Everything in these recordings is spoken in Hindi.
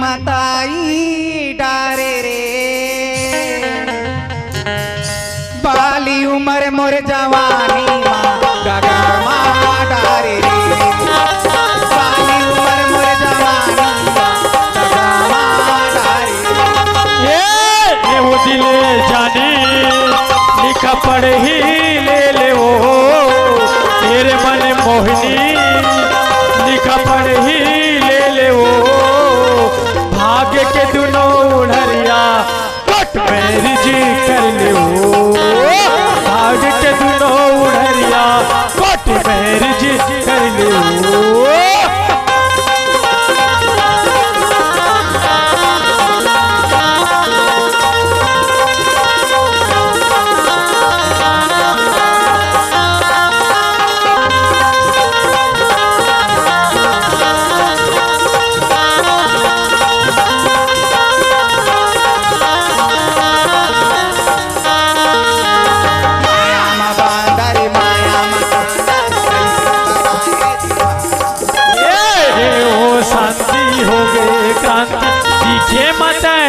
मताई डारे रे बाली उमर मोर जवानी गगमा डारे रे बाली उमर मोर जवानी गगमा डारे ये वो दिले जाने लिखा पढ़ ही ले वो तेरे मन मोहिनी लिखा पढ़ ही ले वो भाग्य के दोनों उड़रिया कट मेरी जी कर ले वो भाग्य के दोनों उड़रिया कट मेरी जी कर ले वो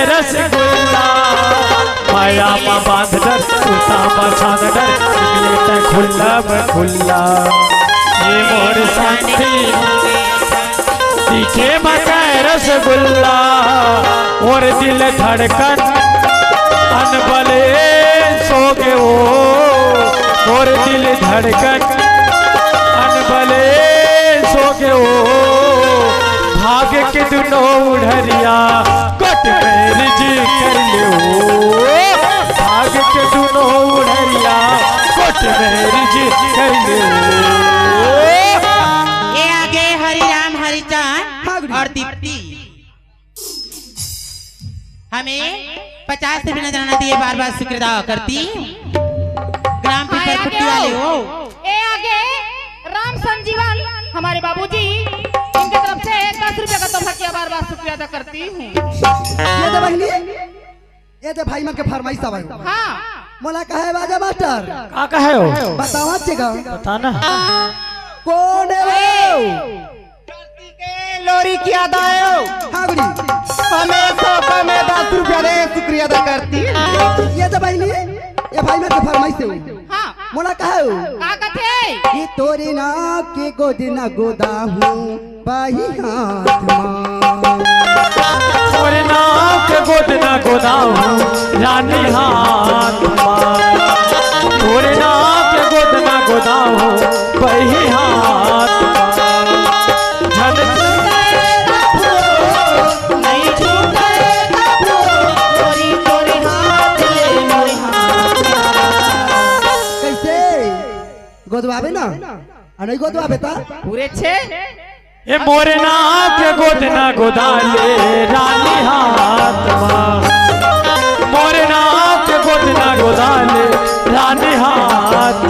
रसगुल्ला माया माँ बांध डर सुता बछान डर निकले खुल्ला खुल्ला ये मोर शांति दिखे मत रसगुल्ला और दिल धड़कन अनबले सोगे वो और दिल धड़कन अनबले सोगे वो भाग्य के दोनों उड़रिया कट मेरी जी कर लो भाग्य के दोनों उड़रिया कट मेरी जी कर लो ये आगे हरिराम हरिचांद और दीप्ति हमें 50 रुपये नजराना दिए बार बार शुक्र अदा करती ग्राम पीपर कुट्टी वाले हो। ये आगे राम संजीवन हमारे बाबूजी इनके तरफ से 10 रुपये का तोहफा किया बार बार शुक्रिया अदा करती हूँ। ये दे बहनी ये दे भाई मन के फरमाइश था भाई। हाँ मोला कहे बाजा मास्टर का कहे हो बतावा चेगा बताना कौन है वो लोरी किया दायो हागड़ी हमें तो में 10 रुपया दे शुक्रिया अदा करती ये दे बहनी ये भाई मन के फरमाइश से हाँ मोला कहे हो का कथे ये तोरे ना के गोद ना गोदा हूँ बाही हाथ मां तोरे नाम के गोद ना गोदाऊ रानी हाथ तोरे नाम के गोद ना गोदाऊ बही हाथ नहीं छूटेगा तोरी तोरी हाथ ले मोरे हाथ कैसे गोदवाबे ना नहीं गोदवाबे ता पूरे छे ये मोरे नाम के गोद ना गोदाले रानी हाथ मोरे नाम के गोद ना गोदाले रानी हाथ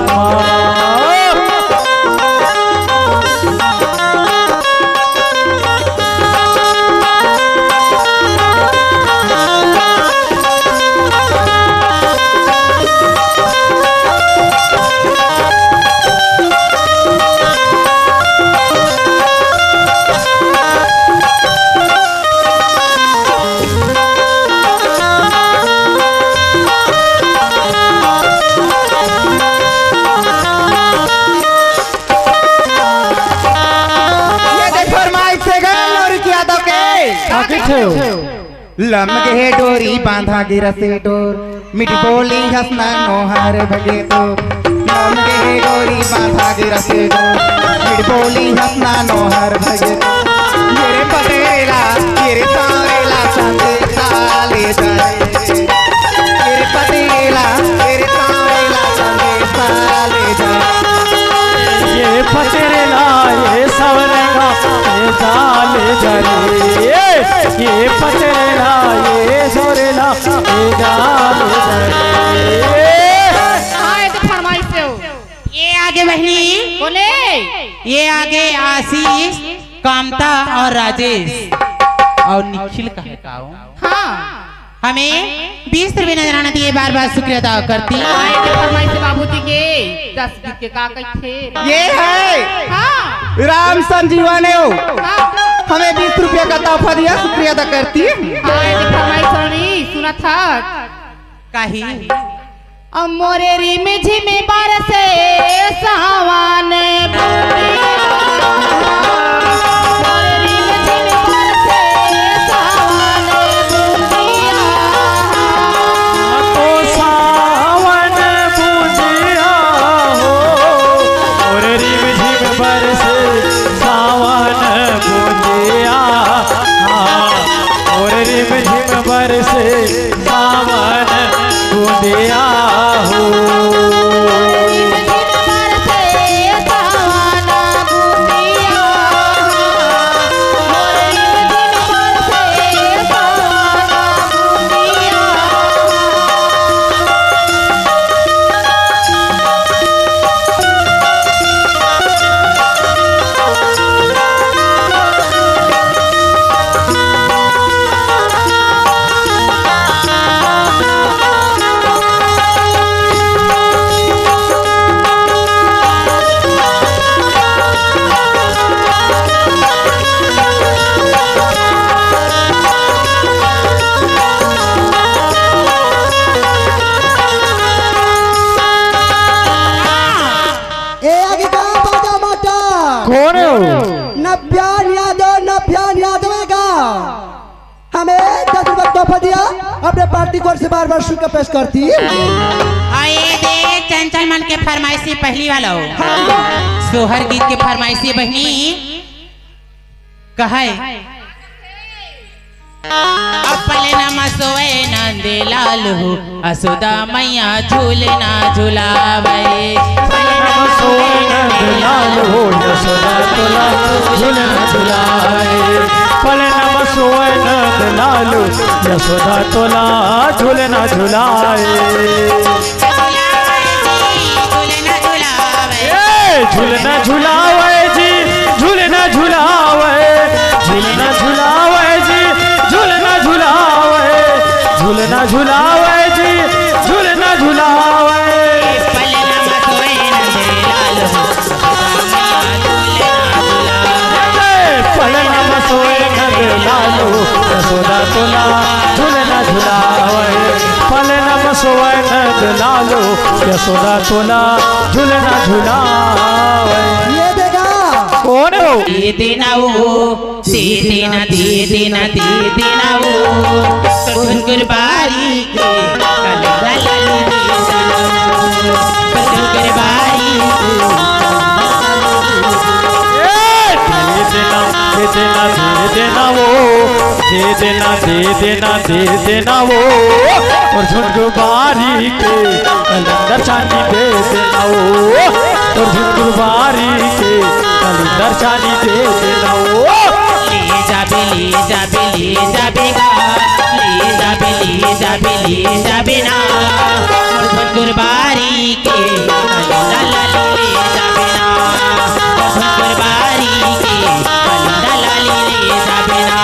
लमगे डोरी बांधा गिरसे डोर मिट बोली हंसना नोहार भगे तो लमगे डोरी बांधा गिरसे डोर मिट बोली हंसना नोहार भगे मेरे पतेला मेरे तारेला संगे साले जाए मेरे पतेला मेरे तारेला संगे साले जाए ये पतेला ये सवरेगा ये जाले जरे ये पतेला ये सोरेला ये जाले जरे हाँ तो फरमाइश से हो ये आगे बहनी बोले ये आगे आशीष कामता और राजेश और निखिल का है काओ हाँ हमें 20 रुपये नजराना दिए बार बार शुक्रिया अदा करती हाँ ये फरमाइश से बाबूजी के 10 रुपये का कथे ये है हाँ राम संजीवन हो हाँ हमें 20 रुपया का तोहफा दिया, शुक्रिया अदा करती। हाँ ये फरमाइश होनी सुना था कही मोरे रिम झिम बरसे सावन बूंदिया, मोरे रिम झिम बरसे सावन बूंदिया, तो सावन बूंदिया हो और रिम झिम बरसे सावन बूंदिया, और रिम झिम बरसे सावन बूंदिया हो। रिम झिम बरसे सावन बूंदिया, मोरे रिम झिम बरसे सावन बूंदिया। ए आगे का बाजा माटा कौन है वो? नब्यान यादव का हमें 10 रुपया तोहफा दिया, अपने पार्टी को से बार शुक्र पेश करती। आए दे चंचल मन के फरमाइशी पहली वाला हो, सोहर गीत के फरमाइशी बहनी कहे अपने नम सोए नंद लाल हो असुदा मैया झूलना झुलावे, नम सोए नंद लाल हो यशोदा तोला झूलना झुलाए, पले नम सोए नंद लाल यशोदा तोला झूलना झुलाए। झूलना झुलावे जी झूलना झुलावे, झूलना झुलावे जी झूलना झुलावे, झूलना झुलावे जी झूलना झुलावे। पल नम सोए नंद लालो यशोदा तोला झूलना झुलावे, पल नम सोए नंद लालो यशोदा तोला झूलना झुलावे। ये देगा कौन हो? दे देना वो दे देना दे देना दे देना वो कुरबारी के दे देना वो दे देना दे देना दे देना वो, और झुंझुबारी के कलंदर चांदी दे देना वो, और झुंझुबारी के कलंदर चांदी दे देना वो। ले जाबे ले जाबे ले जाबेगा, ले जाबे ले जाबे ले जाबे ना, और कुरबारी के ला ला ले जाबे ना, कुरबारी के ला ला ले जाबे ना।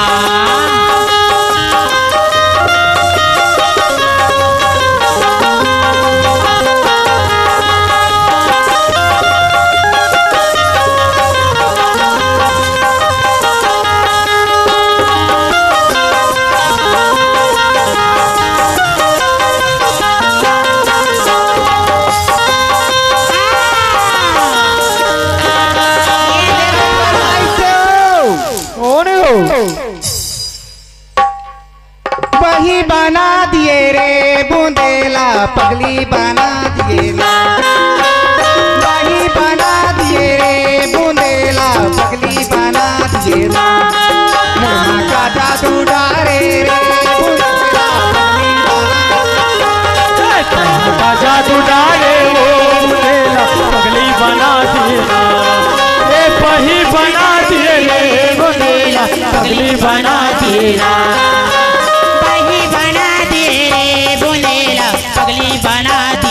वही बना दिए रे बूंदेला पगली बना दिए ना, वही बना दिए रे बूंदेला पगली बना दिए ना, मुन्ना का जादू डारे रे बूंदेला का जादू डाले वो बूंदेला पगली बना दिए ना, ए वही बना दिए रे बूंदेला पगली बना दिए ना, वही बना दिए रे बूंदेला पगली बना दिए।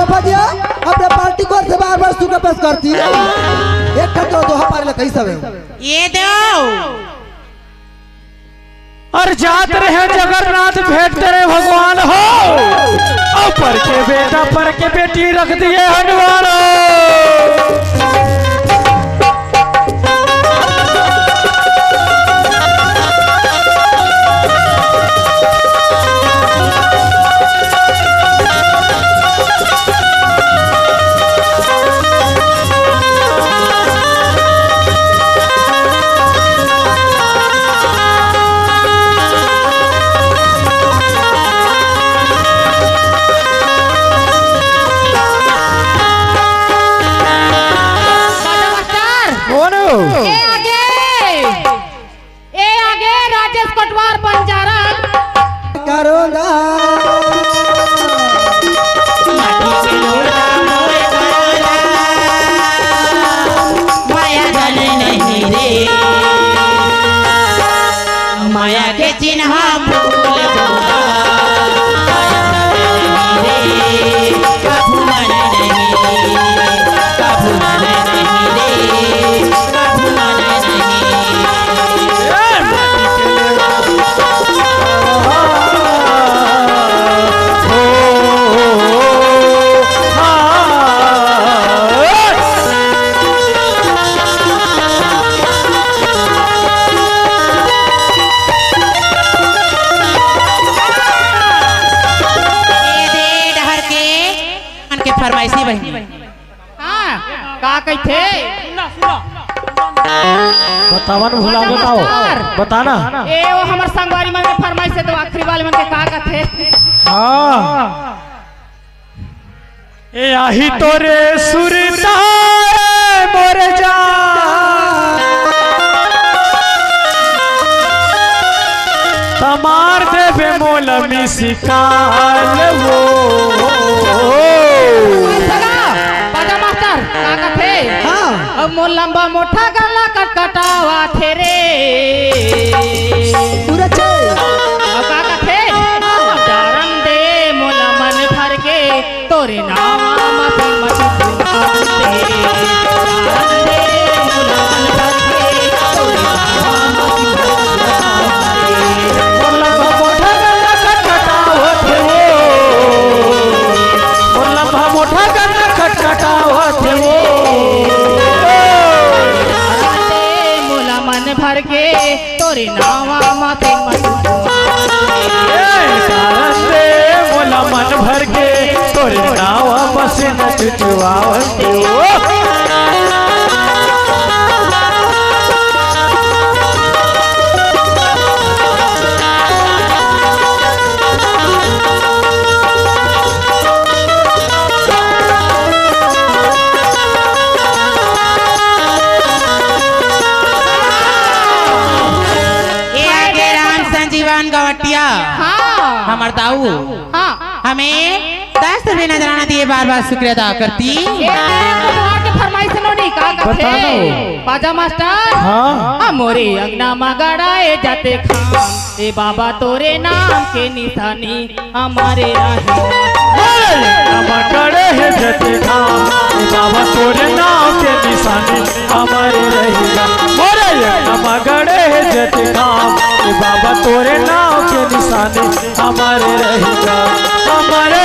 तोहफा दिया अपने पार्टी को से बार बार सुखा पेश करती एक खतरा दोहा पार लगे सब ये दो और जात रहे जगन्नाथ भेंट तेरे भगवान हो और पर के बेटा पर के बेटी रख दिए हनुमान राजेश पटवार बंजारा करोगा माया धन नहीं रे माया के चिन्ह भूल गया फरमाइशी बहनी हाँ का कहते बतावन भुला बताओ बताना ए वो हमर संगवारी मन के फरमाइश से तो आखिरी वाले मन के का कहते हाँ ए आही तोरे सुरता मोर जा तमार देवे मोल मिसिकाल वो बाजा मास्टर का कहते हाँ अब मोल लंबा मोटा गला कटकटावा थे रे पूरा छे अब का कहते डरम दे मोल मन भर के तोरे नाम मत मत दे मोल मन भर के तोरे नाम मोटा गन्ना खटखटावत वो मोला मन भर के तोरे नावा माथे मोला मन भर के तोरे नावा बस न चुचुआवत वो गवटिया हाँ हमार दाऊ हाँ हमें 10 रुपये नजराना दिए बार बार शुक्रिया अदा करती के फरमाइश नोनी का कहते बाजा मास्टर हाँ मोरे अंगना मगड़ाए जाते खाम ए बाबा तोरे नाम के निशानी हमारे मगड़े है जते खाम बाबा तोरे नाम के निशानी हमारे रहेगा मोरे मगड़े है जते खाम बाबा तोरे नाम के निशानी हमारे रहेगा हमारे